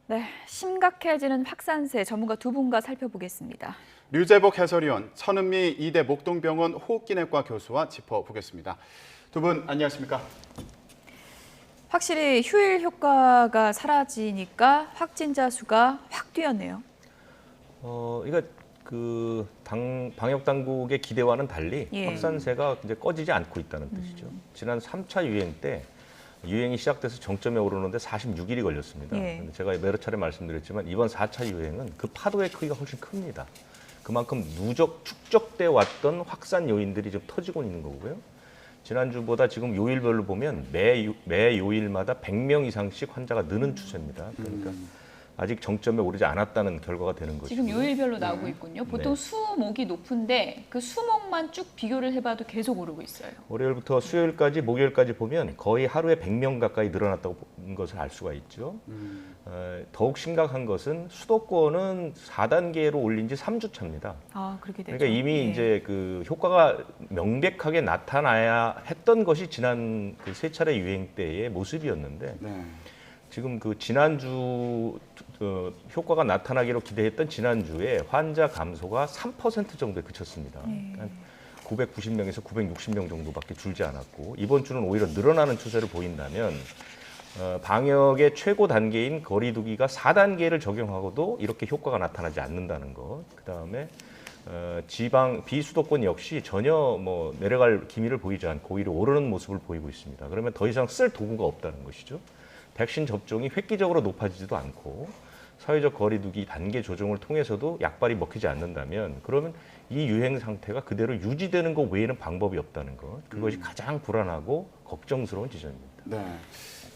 네, 심각해지는 확산세 전문가 두 분과 살펴보겠습니다. 류재복 해설위원, 천은미 이대 목동병원 호흡기내과 교수와 짚어보겠습니다. 두 분 안녕하십니까? 확실히 휴일 효과가 사라지니까 확진자 수가 확 뛰었네요. 이거 방역 당국의 기대와는 달리 확산세가 이제 꺼지지 않고 있다는 뜻이죠. 지난 3차 유행 때 유행이 시작돼서 정점에 오르는데 46일이 걸렸습니다. 근데 제가 여러 차례 말씀드렸지만 이번 4차 유행은 그 파도의 크기가 훨씬 큽니다. 그만큼 축적돼 왔던 확산 요인들이 좀 터지고 있는 거고요. 지난주보다 지금 요일별로 보면 매 요일마다 100명 이상씩 환자가 느는 추세입니다. 그러니까 아직 정점에 오르지 않았다는 결과가 되는 거죠. 지금 요일별로 나오고 있군요. 보통 수목이 높은데 그 수목만 쭉 비교를 해봐도 계속 오르고 있어요. 월요일부터 수요일까지, 목요일까지 보면 거의 하루에 100명 가까이 늘어났다고 본 것을 알 수가 있죠. 더욱 심각한 것은 수도권은 4단계로 올린 지 3주 차입니다. 아, 그렇게 되죠. 그러니까 이미 이제 그 효과가 명백하게 나타나야 했던 것이 지난 그 세 차례 유행 때의 모습이었는데 지금 그 지난주 효과가 나타나기로 기대했던 지난주에 환자 감소가 3% 정도에 그쳤습니다. 990명에서 960명 정도밖에 줄지 않았고 이번 주는 오히려 늘어나는 추세를 보인다면 방역의 최고 단계인 거리 두기가 4단계를 적용하고도 이렇게 효과가 나타나지 않는다는 것. 그다음에 지방 비수도권 역시 전혀 뭐 내려갈 기미를 보이지 않고 오히려 오르는 모습을 보이고 있습니다. 그러면 더 이상 쓸 도구가 없다는 것이죠. 백신 접종이 획기적으로 높아지지도 않고 사회적 거리 두기 단계 조정을 통해서도 약발이 먹히지 않는다면 그러면 이 유행 상태가 그대로 유지되는 것 외에는 방법이 없다는 것. 그것이 가장 불안하고 걱정스러운 지점입니다. 네.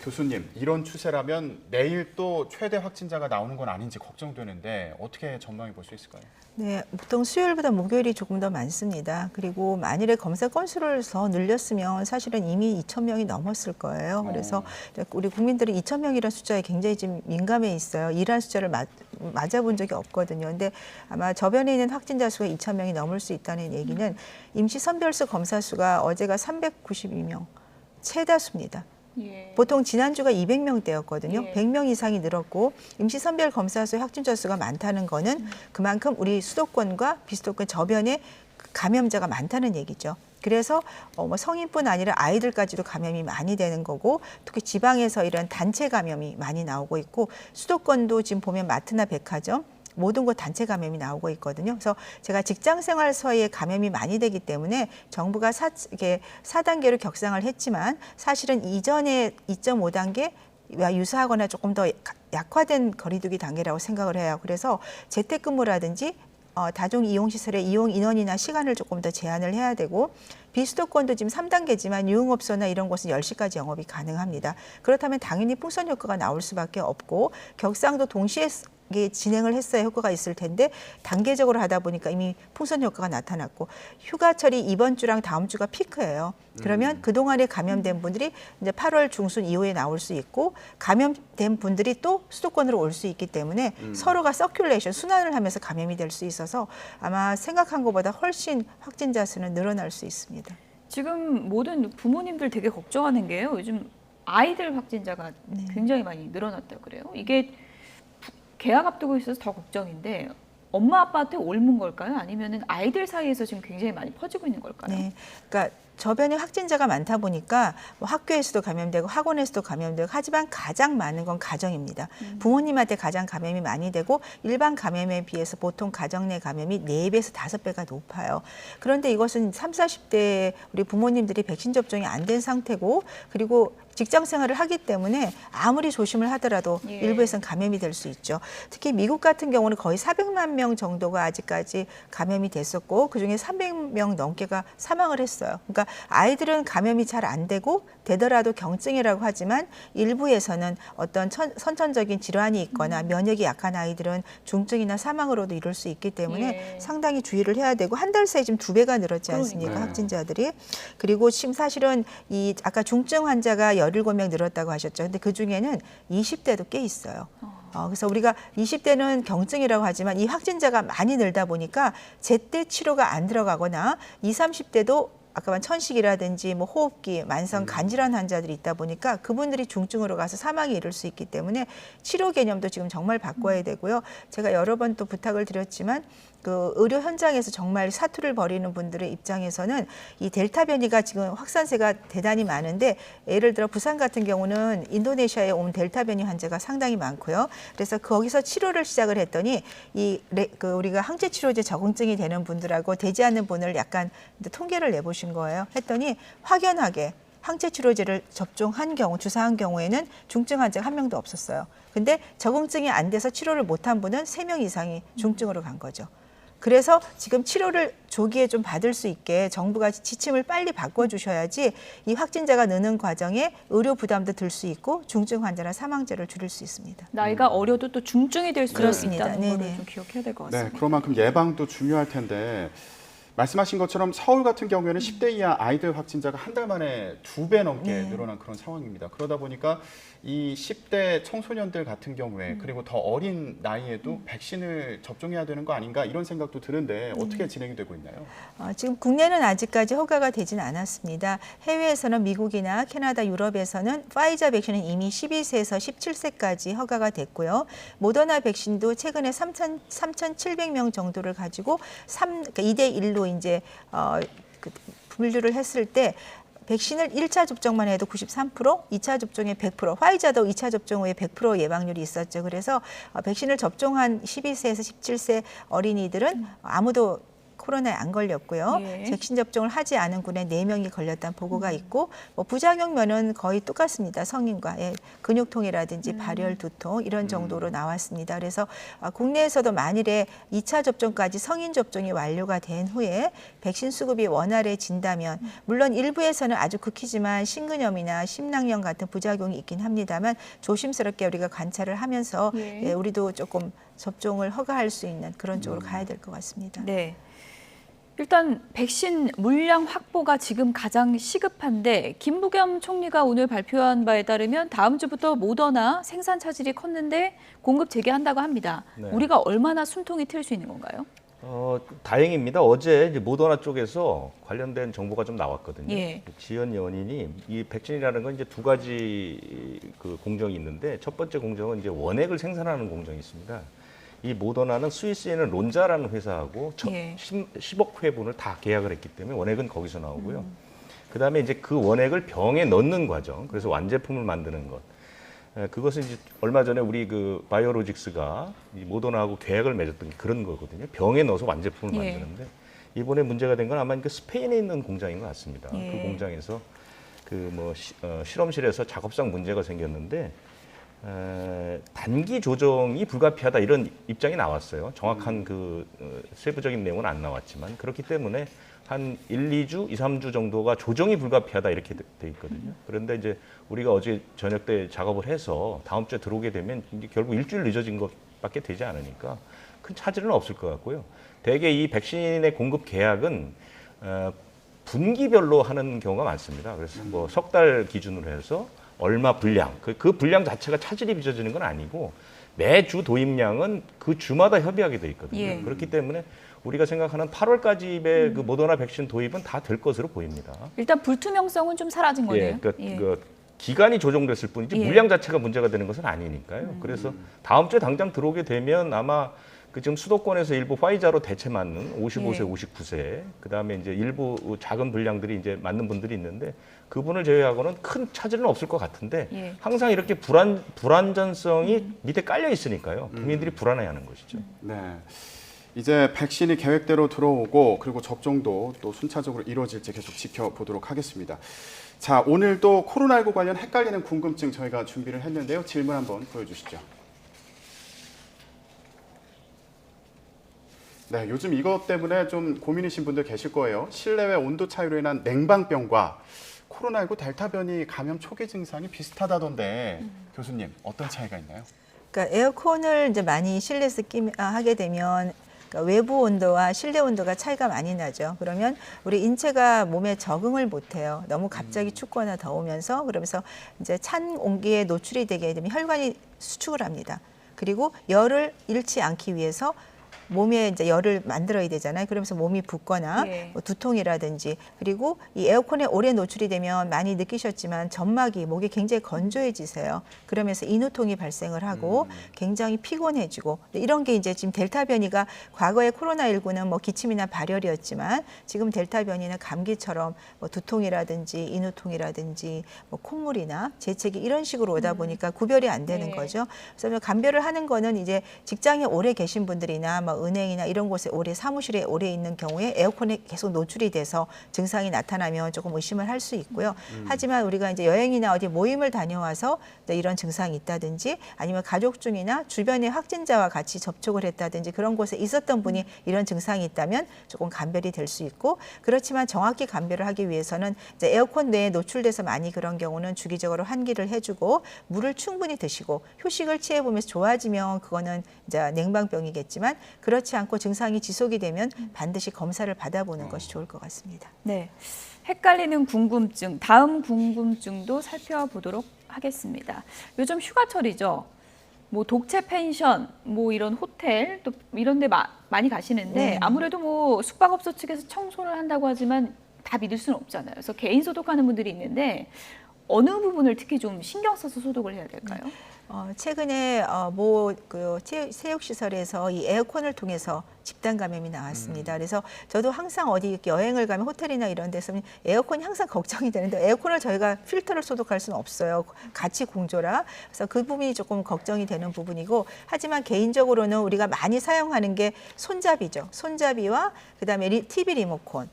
교수님, 이런 추세라면 내일 또 최대 확진자가 나오는 건 아닌지 걱정되는데 어떻게 전망해 볼 수 있을까요? 네, 보통 수요일보다 목요일이 조금 더 많습니다. 그리고 만일에 검사 건수를 더 늘렸으면 사실은 이미 2,000명이 넘었을 거예요. 그래서 우리 국민들이 2,000명이라는 숫자에 굉장히 좀 민감해 있어요. 이러한 숫자를 맞아본 적이 없거든요. 근데 아마 저변에 있는 확진자 수가 2,000명이 넘을 수 있다는 얘기는 임시 선별수 검사 수가 어제가 392명, 최다수입니다. 보통 지난주가 200명대였거든요. 100명 이상이 늘었고 임시선별 검사수 확진자 수가 많다는 거는 그만큼 우리 수도권과 비수도권 저변에 감염자가 많다는 얘기죠. 그래서 뭐 성인뿐 아니라 아이들까지도 감염이 많이 되는 거고 특히 지방에서 이런 단체 감염이 많이 나오고 있고 수도권도 지금 보면 마트나 백화점 모든 곳 단체 감염이 나오고 있거든요. 그래서 제가 직장 생활서에 감염이 많이 되기 때문에 정부가 4단계로 격상을 했지만 사실은 이전에 2.5단계와 유사하거나 조금 더 약화된 거리두기 단계라고 생각을 해요. 그래서 재택근무라든지 다중 이용시설의 이용 인원이나 시간을 조금 더 제한을 해야 되고 비수도권도 지금 3단계지만 유흥업소나 이런 곳은 10시까지 영업이 가능합니다. 그렇다면 당연히 풍선 효과가 나올 수밖에 없고 격상도 동시에 진행을 했어야 효과가 있을 텐데 단계적으로 하다 보니까 이미 풍선 효과가 나타났고 휴가철이 이번 주랑 다음 주가 피크예요. 그러면 그동안에 감염된 분들이 이제 8월 중순 이후에 나올 수 있고 감염된 분들이 또 수도권으로 올 수 있기 때문에 서로가 서큘레이션, 순환을 하면서 감염이 될 수 있어서 아마 생각한 것보다 훨씬 확진자 수는 늘어날 수 있습니다. 지금 모든 부모님들 되게 걱정하는 게요. 요즘 아이들 확진자가 굉장히 많이 늘어났다고 그래요. 이게 개학 앞두고 있어서 더 걱정인데 엄마 아빠한테 옮은 걸까요? 아니면은 아이들 사이에서 지금 굉장히 많이 퍼지고 있는 걸까요? 네, 그러니까 저변에 확진자가 많다 보니까 뭐 학교에서도 감염되고 학원에서도 감염되고 하지만 가장 많은 건 가정입니다. 부모님한테 가장 감염이 많이 되고 일반 감염에 비해서 보통 가정 내 감염이 4배에서 5배가 높아요. 그런데 이것은 30, 40대 우리 부모님들이 백신 접종이 안 된 상태고 그리고 직장 생활을 하기 때문에 아무리 조심을 하더라도 일부에서는 감염이 될 수 있죠. 특히 미국 같은 경우는 거의 400만 명 정도가 아직까지 감염이 됐었고 그중에 300명 넘게가 사망을 했어요. 그러니까 아이들은 감염이 잘 안 되고 되더라도 경증이라고 하지만 일부에서는 어떤 선천적인 질환이 있거나 면역이 약한 아이들은 중증이나 사망으로도 이룰 수 있기 때문에 상당히 주의를 해야 되고 한 달 사이에 지금 2배가 늘었지 않습니까? 확진자들이. 그리고 지금 사실은 이 아까 중증 환자가 17명 늘었다고 하셨죠. 근데 그중에는 20대도 꽤 있어요. 그래서 우리가 20대는 경증이라고 하지만 이 확진자가 많이 늘다 보니까 제때 치료가 안 들어가거나 20, 30대도 아까 말 천식이라든지 뭐 호흡기, 만성 간질환 환자들이 있다 보니까 그분들이 중증으로 가서 사망에 이를 수 있기 때문에 치료 개념도 지금 정말 바꿔야 되고요. 제가 여러 번 또 부탁을 드렸지만 그 의료 현장에서 정말 사투를 벌이는 분들의 입장에서는 이 델타 변이가 지금 확산세가 대단히 많은데 예를 들어 부산 같은 경우는 인도네시아에 온 델타 변이 환자가 상당히 많고요. 그래서 거기서 치료를 시작을 했더니 우리가 항체 치료제 적응증이 되는 분들하고 되지 않는 분을 약간 통계를 내보신 거예요. 했더니 확연하게 항체 치료제를 접종한 경우, 주사한 경우에는 중증 환자가 한 명도 없었어요. 근데 적응증이 안 돼서 치료를 못한 분은 3명 이상이 중증으로 간 거죠. 그래서 지금 치료를 조기에 좀 받을 수 있게 정부가 지침을 빨리 바꿔주셔야지 이 확진자가 느는 과정에 의료 부담도 들 수 있고 중증 환자나 사망자를 줄일 수 있습니다. 나이가 어려도 또 중증이 될 수 그렇습니다. 있다는 네네. 걸 좀 기억해야 될 것 같습니다. 네, 그런 만큼 예방도 중요할 텐데 말씀하신 것처럼 서울 같은 경우에는 10대 이하 아이들 확진자가 한 달 만에 2배 넘게 늘어난 그런 상황입니다. 그러다 보니까 이 10대 청소년들 같은 경우에 그리고 더 어린 나이에도 백신을 접종해야 되는 거 아닌가 이런 생각도 드는데 어떻게 진행이 되고 있나요? 지금 국내는 아직까지 허가가 되진 않았습니다. 해외에서는 미국이나 캐나다, 유럽에서는 파이자 백신은 이미 12세에서 17세까지 허가가 됐고요. 모더나 백신도 최근에 3,700명 정도를 가지고 그러니까 2대1로 이제 분류를 했을 때 백신을 1차 접종만 해도 93%, 2차 접종에 100%, 화이자도 2차 접종 후에 100% 예방률이 있었죠. 그래서 백신을 접종한 12세에서 17세 어린이들은 아무도 코로나에 안 걸렸고요. 예. 백신 접종을 하지 않은 군에 4명이 걸렸다는 보고가 있고 뭐 부작용면은 거의 똑같습니다. 성인과 근육통이라든지 발열, 두통 이런 정도로 나왔습니다. 그래서 국내에서도 만일에 2차 접종까지 성인 접종이 완료가 된 후에 백신 수급이 원활해진다면 물론 일부에서는 아주 극히지만 심근염이나 심낭염 같은 부작용이 있긴 합니다만 조심스럽게 우리가 관찰을 하면서 예. 우리도 조금 접종을 허가할 수 있는 그런 쪽으로 가야 될 것 같습니다. 네. 일단 백신 물량 확보가 지금 가장 시급한데 김부겸 총리가 오늘 발표한 바에 따르면 다음 주부터 모더나 생산 차질이 컸는데 공급 재개한다고 합니다. 네. 우리가 얼마나 숨통이 트일 수 있는 건가요? 다행입니다. 어제 이제 모더나 쪽에서 관련된 정보가 좀 나왔거든요. 예. 지연 연인이 이 백신이라는 건 이제 2가지 그 공정이 있는데 첫 번째 공정은 이제 원액을 생산하는 공정이 있습니다. 이 모더나는 스위스에 있는 론자라는 회사하고 예. 10억 회분을 다 계약을 했기 때문에 원액은 거기서 나오고요. 그다음에 이제 그 원액을 병에 넣는 과정, 그래서 완제품을 만드는 것. 그것은 이제 얼마 전에 우리 그 바이오로직스가 이 모더나하고 계약을 맺었던 게 그런 거거든요. 병에 넣어서 완제품을 예. 만드는데 이번에 문제가 된 건 아마 그 스페인에 있는 공장인 것 같습니다. 예. 그 공장에서 그 뭐 실험실에서 작업상 문제가 생겼는데 단기 조정이 불가피하다 이런 입장이 나왔어요. 정확한 그 세부적인 내용은 안 나왔지만 그렇기 때문에 한 1, 2주, 2, 3주 정도가 조정이 불가피하다 이렇게 돼 있거든요. 그런데 이제 우리가 어제 저녁 때 작업을 해서 다음 주에 들어오게 되면 이제 결국 일주일 늦어진 것밖에 되지 않으니까 큰 차질은 없을 것 같고요. 대개 이 백신의 공급 계약은 분기별로 하는 경우가 많습니다. 그래서 뭐 석 달 기준으로 해서 얼마 분량, 그 분량 자체가 차질이 빚어지는 건 아니고 매주 도입량은 그 주마다 협의하게 돼 있거든요. 예. 그렇기 때문에 우리가 생각하는 8월까지의 그 모더나 백신 도입은 다 될 것으로 보입니다. 일단 불투명성은 좀 사라진 거네요. 그 기간이 조정됐을 뿐이지 예. 물량 자체가 문제가 되는 것은 아니니까요. 그래서 다음 주에 당장 들어오게 되면 아마 그 지금 수도권에서 일부 화이자로 대체 맞는 55세, 예. 59세, 그다음에 이제 일부 작은 분량들이 이제 맞는 분들이 있는데 그분을 제외하고는 큰 차질은 없을 것 같은데 예. 항상 이렇게 불안전성이 밑에 깔려 있으니까요. 국민들이 불안해하는 것이죠. 네. 이제 백신이 계획대로 들어오고 그리고 접종도 또 순차적으로 이루어질지 계속 지켜보도록 하겠습니다. 자, 오늘도 코로나19 관련 헷갈리는 궁금증 저희가 준비를 했는데요. 질문 한번 보여주시죠. 네, 요즘 이것 때문에 좀 고민이신 분들 계실 거예요. 실내외 온도 차이로 인한 냉방병과 코로나19 델타 변이 감염 초기 증상이 비슷하다던데 교수님 어떤 차이가 있나요? 그러니까 에어컨을 이제 많이 실내에서 하게 되면 그러니까 외부 온도와 실내 온도가 차이가 많이 나죠. 그러면 우리 인체가 몸에 적응을 못해요. 너무 갑자기 춥거나 더우면서 그러면서 이제 찬 온기에 노출이 되게 되면 혈관이 수축을 합니다. 그리고 열을 잃지 않기 위해서 몸에 이제 열을 만들어야 되잖아요. 그러면서 몸이 붓거나 예. 뭐 두통이라든지 그리고 이 에어컨에 오래 노출이 되면 많이 느끼셨지만 점막이 목이 굉장히 건조해지세요. 그러면서 인후통이 발생을 하고 굉장히 피곤해지고 이런 게 이제 지금 델타 변이가 과거에 코로나19는 뭐 기침이나 발열이었지만 지금 델타 변이는 감기처럼 뭐 두통이라든지 인후통이라든지 뭐 콧물이나 재채기 이런 식으로 오다 보니까 구별이 안 되는 네. 거죠. 그래서 감별을 하는 거는 이제 직장에 오래 계신 분들이나 뭐 은행이나 이런 곳에 오래 사무실에 오래 있는 경우에 에어컨에 계속 노출이 돼서 증상이 나타나면 조금 의심을 할 수 있고요. 하지만 우리가 이제 여행이나 어디 모임을 다녀와서 이런 증상이 있다든지 아니면 가족 중이나 주변의 확진자와 같이 접촉을 했다든지 그런 곳에 있었던 분이 이런 증상이 있다면 조금 감별이 될 수 있고 그렇지만 정확히 감별을 하기 위해서는 이제 에어컨 내에 노출돼서 많이 그런 경우는 주기적으로 환기를 해주고 물을 충분히 드시고 휴식을 취해보면서 좋아지면 그거는 이제 냉방병이겠지만 그렇지 않고 증상이 지속이 되면 반드시 검사를 받아보는 것이 좋을 것 같습니다. 네. 헷갈리는 궁금증, 다음 궁금증도 살펴보도록 하겠습니다. 요즘 휴가철이죠. 뭐 독채 펜션, 뭐 이런 호텔 또 이런 데 많이 가시는데 네. 아무래도 뭐 숙박업소 측에서 청소를 한다고 하지만 다 믿을 수는 없잖아요. 그래서 개인 소독하는 분들이 있는데 어느 부분을 특히 좀 신경 써서 소독을 해야 될까요? 최근에 그 체육시설에서 이 에어컨을 통해서 집단 감염이 나왔습니다. 그래서 저도 항상 어디 이렇게 여행을 가면 호텔이나 이런 데서 에어컨이 항상 걱정이 되는데 에어컨을 저희가 필터를 소독할 수는 없어요. 같이 공조라. 그래서 그 부분이 조금 걱정이 되는 부분이고 하지만 개인적으로는 우리가 많이 사용하는 게 손잡이죠. 손잡이와 그다음에 TV 리모컨.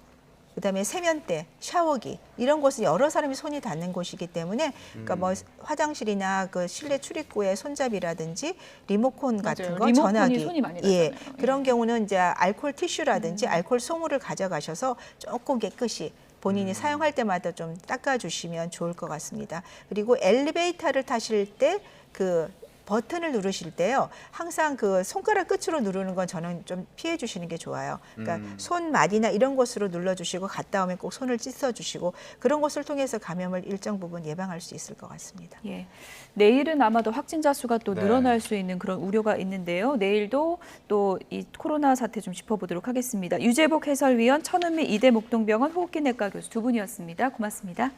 그다음에 세면대, 샤워기 이런 곳은 여러 사람이 손이 닿는 곳이기 때문에 그러니까 뭐 화장실이나 그 실내 출입구에 손잡이라든지 리모컨 같은 맞아요. 거, 리모컨이 전화기, 손이 많이 예, 닿잖아요. 그런 경우는 이제 알코올 티슈라든지 알코올 솜을 가져가셔서 조금 깨끗이 본인이 사용할 때마다 좀 닦아주시면 좋을 것 같습니다. 그리고 엘리베이터를 타실 때 그 버튼을 누르실 때요. 항상 그 손가락 끝으로 누르는 건 저는 좀 피해 주시는 게 좋아요. 그러니까 손마디나 이런 곳으로 눌러주시고 갔다 오면 꼭 손을 씻어주시고 그런 것을 통해서 감염을 일정 부분 예방할 수 있을 것 같습니다. 예. 내일은 아마도 확진자 수가 또 네. 늘어날 수 있는 그런 우려가 있는데요. 내일도 또 이 코로나 사태 좀 짚어보도록 하겠습니다. 유재복 해설위원, 천은미 이대 목동병원 호흡기내과 교수 두 분이었습니다. 고맙습니다.